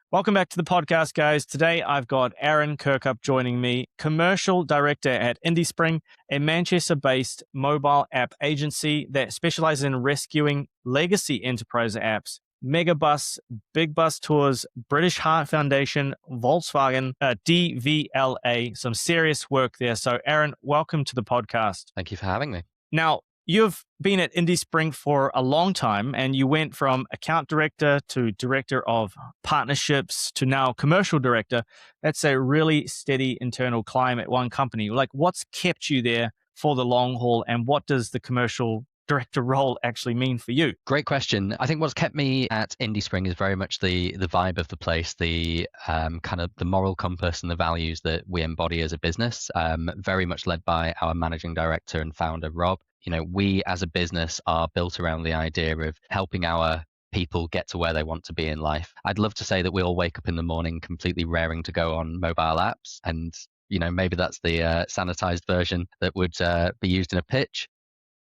Welcome back to the podcast, guys. Today I've got Arran Kirkup joining me, commercial director at IndieSpring, a Manchester-based mobile app agency that specializes in rescuing legacy enterprise apps. Megabus, Big Bus Tours, British Heart Foundation, Volkswagen, DVLA, some serious work there. So, Arran, welcome to the podcast. Thank you for having me. Now, you've been at IndieSpring for a long time, and you went from account director to director of partnerships to now commercial director. That's a really steady internal climb at one company. Like, what's kept you there for the long haul, and what does the commercial director role actually mean for you? Great question. I think what's kept me at IndieSpring is very much the vibe of the place, the kind of the moral compass and the values that we embody as a business, very much led by our managing director and founder, Rob. You know, we as a business are built around the idea of helping our people get to where they want to be in life. I'd love to say that we all wake up in the morning completely raring to go on mobile apps. And, you know, maybe that's the sanitized version that would be used in a pitch.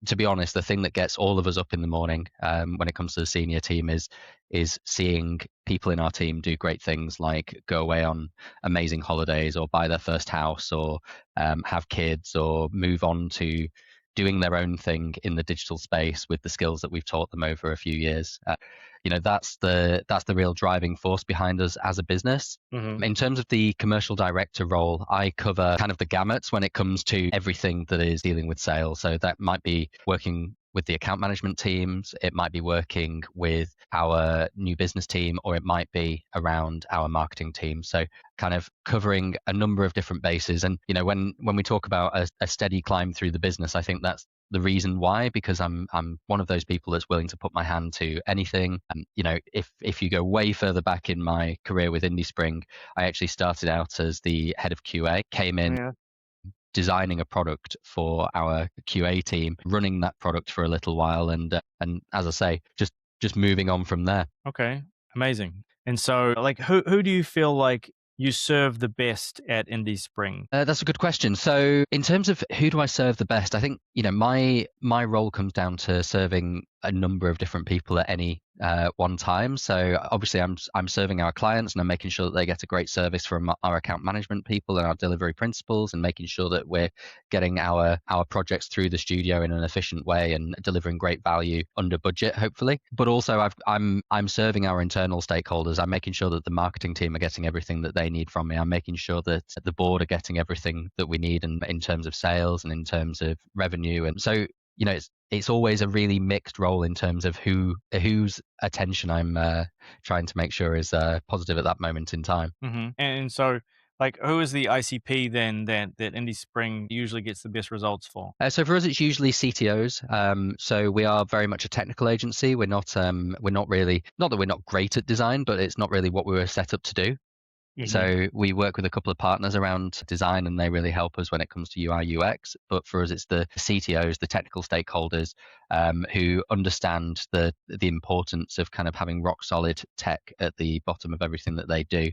To be honest, the thing that gets all of us up in the morning when it comes to the senior team is seeing people in our team do great things like go away on amazing holidays or buy their first house or have kids or move on to doing their own thing in the digital space with the skills that we've taught them over a few years. You know, that's the real driving force behind us as a business. Mm-hmm. In terms of the commercial director role, I cover kind of the gamuts when it comes to everything that is dealing with sales. So that might be working with the account management teams, it might be working with our new business team, or it might be around our marketing team. So kind of covering a number of different bases. And, you know, when we talk about a steady climb through the business, I think that's the reason why, because I'm one of those people that's willing to put my hand to anything. You know, if you go way further back in my career with IndieSpring, I actually started out as the head of QA, came in designing a product for our QA team, running that product for a little while, and as I say, just moving on from there. Okay, amazing. And so, like, who do you feel like you serve the best at IndieSpring? That's a good question. So in terms of who do I serve the best, I think, you know, my role comes down to serving a number of different people at any one time. So obviously I'm serving our clients and I'm making sure that they get a great service from our account management people and our delivery principals, and making sure that we're getting our projects through the studio in an efficient way and delivering great value under budget, hopefully. But also I'm serving our internal stakeholders. I'm making sure that the marketing team are getting everything that they need from me. I'm making sure that the board are getting everything that we need in terms of sales and in terms of revenue. And so, you know, it's always a really mixed role in terms of whose attention I'm trying to make sure is positive at that moment in time. Mm-hmm. And so, like, who is the ICP then that IndieSpring usually gets the best results for? So for us, it's usually CTOs. So we are very much a technical agency. We're not really, not that we're not great at design, but it's not really what we were set up to do. Mm-hmm. So we work with a couple of partners around design, and they really help us when it comes to UI UX. But for us, it's the CTOs, the technical stakeholders, who understand the importance of kind of having rock solid tech at the bottom of everything that they do.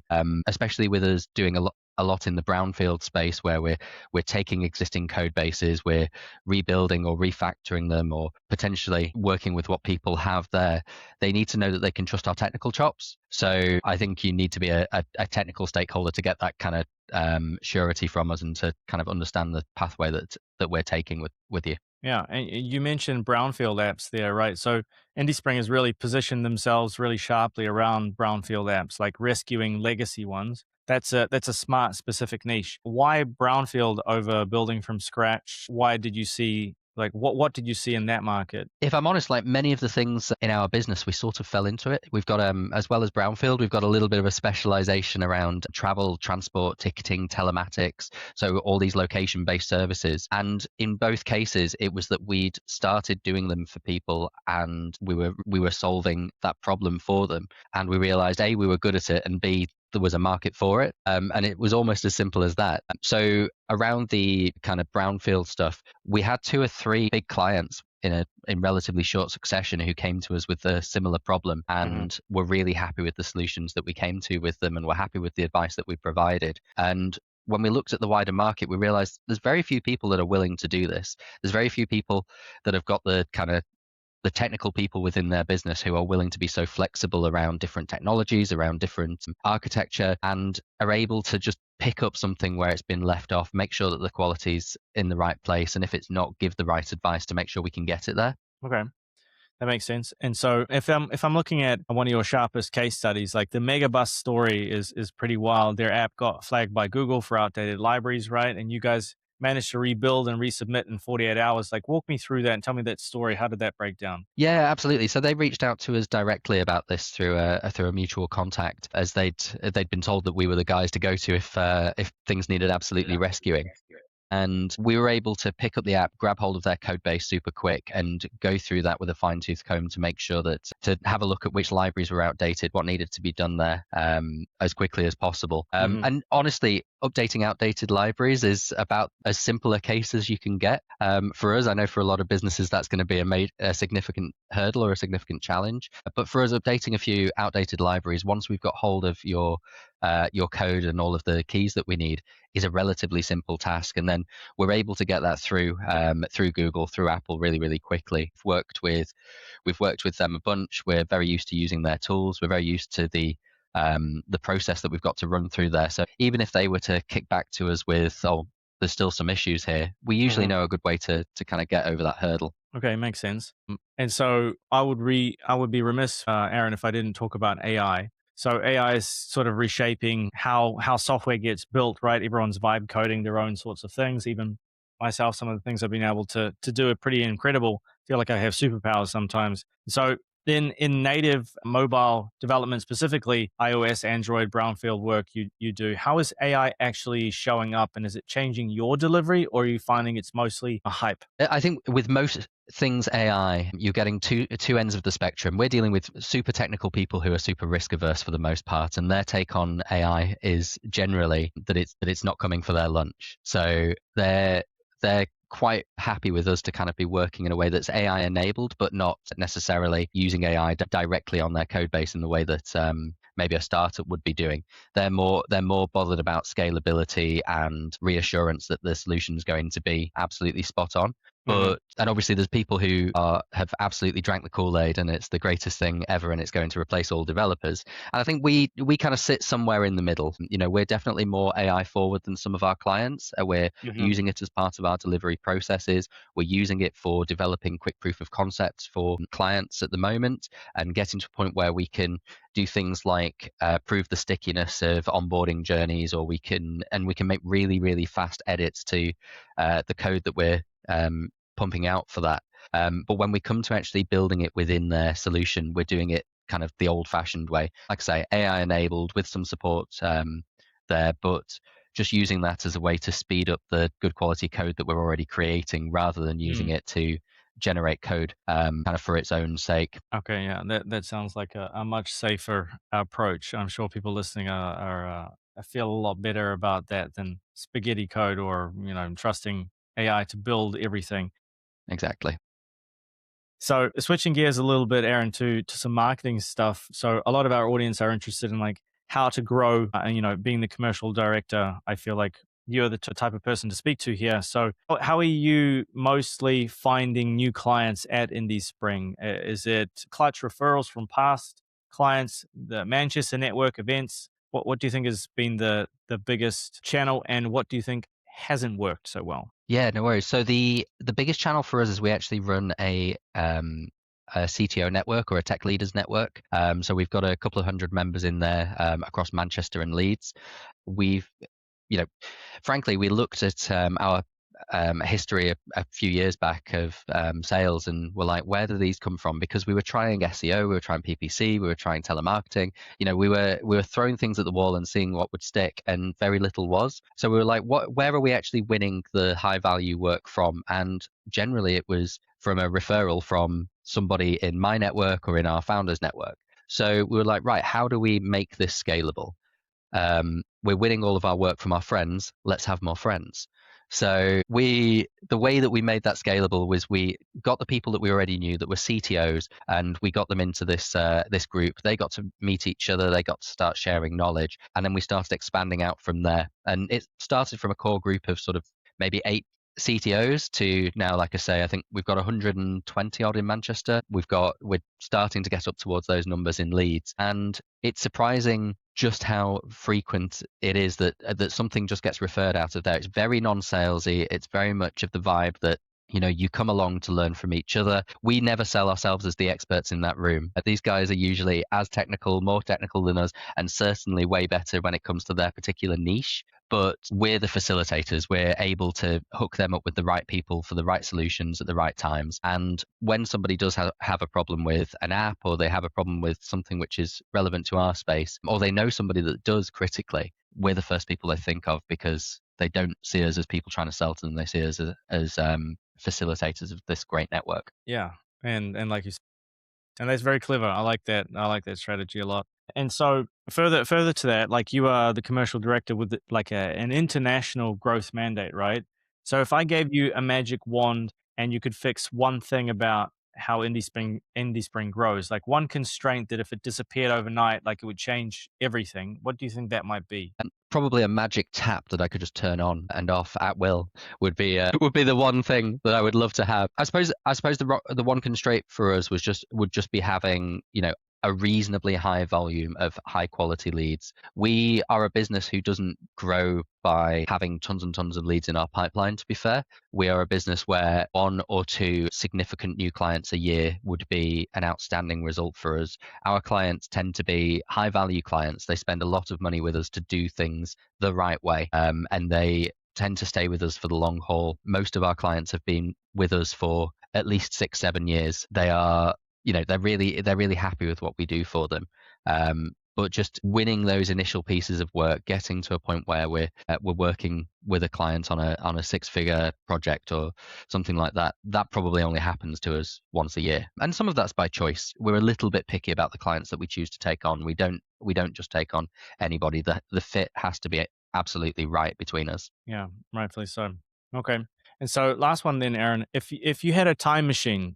Especially with us doing a lot in the brownfield space, where we're taking existing code bases, we're rebuilding or refactoring them, or potentially working with what people have there. They need to know that they can trust our technical chops. So I think you need to be a technical stakeholder to get that kind of surety from us, and to kind of understand the pathway that we're taking with you. Yeah, and you mentioned brownfield apps there, right? So IndieSpring has really positioned themselves really sharply around brownfield apps, like rescuing legacy ones. That's a smart, specific niche. Why brownfield over building from scratch? Why did you see, like, what did you see in that market? If I'm honest, like many of the things in our business, we sort of fell into it. We've got, as well as brownfield, we've got a little bit of a specialization around travel, transport, ticketing, telematics. So all these location-based services. And in both cases, it was that we'd started doing them for people, and we were solving that problem for them. And we realized, A, we were good at it, and B, there was a market for it. And it was almost as simple as that. So around the kind of brownfield stuff, we had 2 or 3 big clients in relatively short succession who came to us with a similar problem, and were really happy with the solutions that we came to with them, and were happy with the advice that we provided. And when we looked at the wider market, we realized there's very few people that are willing to do this. There's very few people that have got the kind of the technical people within their business who are willing to be so flexible around different technologies, around different architecture, and are able to just pick up something where it's been left off, make sure that the quality's in the right place, and if it's not, give the right advice to make sure we can get it there. Okay. That makes sense. And so if I'm looking at one of your sharpest case studies, like the Megabus story is pretty wild. Their app got flagged by Google for outdated libraries, right? And you guys managed to rebuild and resubmit in 48 hours. Like walk me through that and tell me that story. How did that break down? Yeah, absolutely. So they reached out to us directly about this through a mutual contact, as they'd been told that we were the guys to go to if things needed absolutely rescuing. And we were able to pick up the app, grab hold of their code base super quick, and go through that with a fine-tooth comb to make sure that to have a look at which libraries were outdated, what needed to be done there, as quickly as possible. And honestly, updating outdated libraries is about as simple a case as you can get. For us, I know for a lot of businesses that's going to be a significant hurdle or a significant challenge. But for us, updating a few outdated libraries, once we've got hold of your code and all of the keys that we need, is a relatively simple task. And then we're able to get that through Google, through Apple really, really quickly. We've worked with them a bunch. We're very used to using their tools. We're very used to the process that we've got to run through there. So even if they were to kick back to us with, oh, there's still some issues here, we usually know a good way to kind of get over that hurdle. Okay, makes sense. And so I would be remiss, Arran, if I didn't talk about AI. So AI is sort of reshaping how software gets built, right? Everyone's vibe coding their own sorts of things. Even myself, some of the things I've been able to do are pretty incredible. I feel like I have superpowers sometimes. So then in native mobile development, specifically iOS, Android, Brownfield work you do, how is AI actually showing up, and is it changing your delivery, or are you finding it's mostly a hype? I think with most things AI, you're getting two ends of the spectrum. We're dealing with super technical people who are super risk averse for the most part, and their take on AI is generally that it's not coming for their lunch. So they're quite happy with us to kind of be working in a way that's AI enabled, but not necessarily using AI directly on their code base in the way that maybe a startup would be doing. They're more bothered about scalability and reassurance that the solution is going to be absolutely spot on. And obviously there's people who have absolutely drank the Kool-Aid and it's the greatest thing ever and it's going to replace all developers. And I think we kind of sit somewhere in the middle. You know, we're definitely more AI forward than some of our clients. We're using it as part of our delivery processes. We're using it for developing quick proof of concepts for clients at the moment, and getting to a point where we can do things like prove the stickiness of onboarding journeys, or we can make really, really fast edits to the code that we're pumping out for that. But when we come to actually building it within their solution, we're doing it kind of the old-fashioned way. Like I say, AI enabled with some support there, but just using that as a way to speed up the good quality code that we're already creating, rather than using it to generate code kind of for its own sake. Okay, yeah, that sounds like a much safer approach. I'm sure people listening I feel a lot better about that than spaghetti code, or trusting AI to build everything. Exactly. So switching gears a little bit, Arran, to some marketing stuff. So a lot of our audience are interested in like how to grow. And being the commercial director, I feel like you're the type of person to speak to here. So how are you mostly finding new clients at Indie Spring? Is it clutch referrals from past clients, the Manchester network events? What do you think has been the biggest channel, and what do you think hasn't worked so well? Yeah, no worries. So the biggest channel for us is we actually run a CTO network, or a tech leaders network. So we've got a couple of hundred members in there across Manchester and Leeds. We've, frankly, we looked at our history a few years back of sales, and we're like, where do these come from? Because we were trying SEO, we were trying PPC, we were trying telemarketing. We were throwing things at the wall and seeing what would stick, and very little was. So we were like, where are we actually winning the high value work from? And generally it was from a referral from somebody in my network or in our founders network. So we were like, right, how do we make this scalable? We're winning all of our work from our friends. Let's have more friends. So the way that we made that scalable was we got the people that we already knew that were CTOs, and we got them into this group. They got to meet each other. They got to start sharing knowledge, and then we started expanding out from there. And it started from a core group of sort of maybe 8 CTOs to now, like I say, I think we've got 120 odd in Manchester. We're starting to get up towards those numbers in Leeds, and it's surprising just how frequent it is that something just gets referred out of there. It's very non-salesy. It's very much of the vibe that you come along to learn from each other. We never sell ourselves as the experts in that room. These guys are usually as technical, more technical than us, and certainly way better when it comes to their particular niche. But we're the facilitators. We're able to hook them up with the right people for the right solutions at the right times. And when somebody does have a problem with an app, or they have a problem with something which is relevant to our space, or they know somebody that does critically, we're the first people they think of, because they don't see us as people trying to sell to them. They see us as facilitators of this great network. Yeah, and like you said, and that's very clever. I like that. I like that strategy a lot. And so further to that, like you are the commercial director with like an international growth mandate, right? So if I gave you a magic wand and you could fix one thing about how IndieSpring grows, like one constraint that if it disappeared overnight, like it would change everything, what do you think that might be? And probably a magic tap that I could just turn on and off at will would be the one thing that I would love to have. I suppose the one constraint for us would just be having a reasonably high volume of high quality leads. We are a business who doesn't grow by having tons and tons of leads in our pipeline, to be fair. We are a business where 1 or 2 significant new clients a year would be an outstanding result for us. Our clients tend to be high value clients. They spend a lot of money with us to do things the right way, and they tend to stay with us for the long haul. Most of our clients have been with us for at least 6-7 years. They are they're really happy with what we do for them. But just winning those initial pieces of work, getting to a point where we're working with a client on a 6-figure project or something like that, that probably only happens to us once a year. And some of that's by choice. We're a little bit picky about the clients that we choose to take on. We don't just take on anybody. The fit has to be absolutely right between us. Yeah, rightfully so. Okay. And so last one then, Arran, if you had a time machine,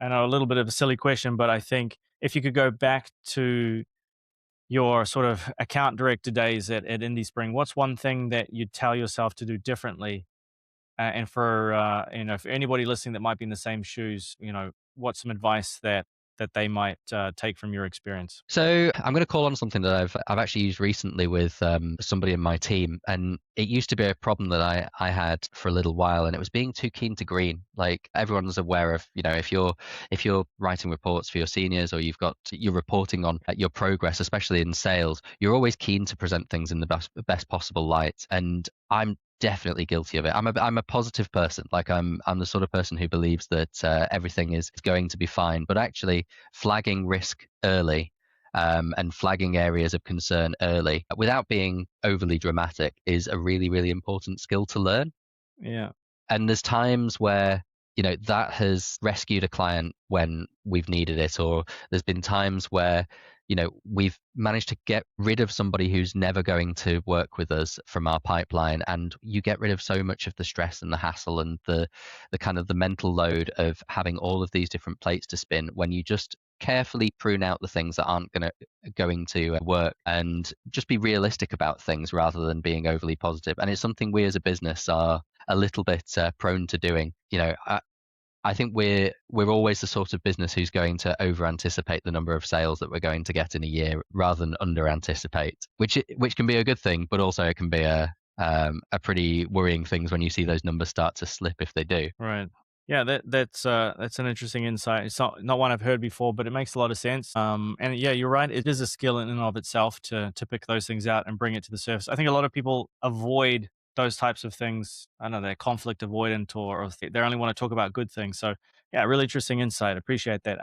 I know a little bit of a silly question, but I think if you could go back to your sort of account director days at IndieSpring, what's one thing that you'd tell yourself to do differently? And for for anybody listening that might be in the same shoes, what's some advice that they might take from your experience? So I'm going to call on something that I've actually used recently with somebody in my team, and it used to be a problem that I had for a little while, and it was being too keen to green. Like everyone's aware of, if you're writing reports for your seniors, or you're reporting on your progress, especially in sales, you're always keen to present things in the best possible light, and I'm definitely guilty of it. I'm a positive person. Like I'm the sort of person who believes that everything is going to be fine. But actually, flagging risk early, and flagging areas of concern early without being overly dramatic is a really, really important skill to learn. Yeah. And there's times where that has rescued a client when we've needed it, or there's been times where we've managed to get rid of somebody who's never going to work with us from our pipeline, and you get rid of so much of the stress and the hassle and the kind of the mental load of having all of these different plates to spin when you just carefully prune out the things that aren't going to work, and just be realistic about things rather than being overly positive. And it's something we as a business are a little bit prone to doing. I think we're always the sort of business who's going to over anticipate the number of sales that we're going to get in a year rather than under anticipate, which can be a good thing, but also it can be a pretty worrying thing when you see those numbers start to slip if they do. Right. Yeah, that's an interesting insight. It's not one I've heard before, but it makes a lot of sense. And yeah, you're right. It is a skill in and of itself to pick those things out and bring it to the surface. I think a lot of people avoid those types of things. I don't know, they're conflict avoidant, or they only want to talk about good things. So yeah, really interesting insight. Appreciate that.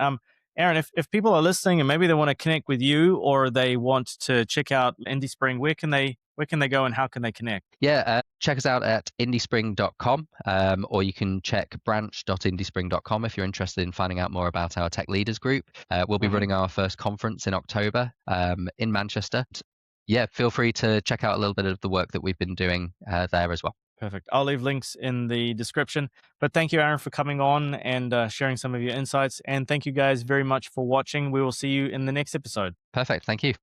Arran, if people are listening and maybe they want to connect with you or they want to check out IndieSpring, where can they go and how can they connect? Yeah, check us out at indiespring.com, or you can check branch.indiespring.com if you're interested in finding out more about our tech leaders group. We'll be running our first conference in October in Manchester. Yeah, feel free to check out a little bit of the work that we've been doing there as well. Perfect. I'll leave links in the description. But thank you, Arran, for coming on and sharing some of your insights. And thank you guys very much for watching. We will see you in the next episode. Perfect. Thank you.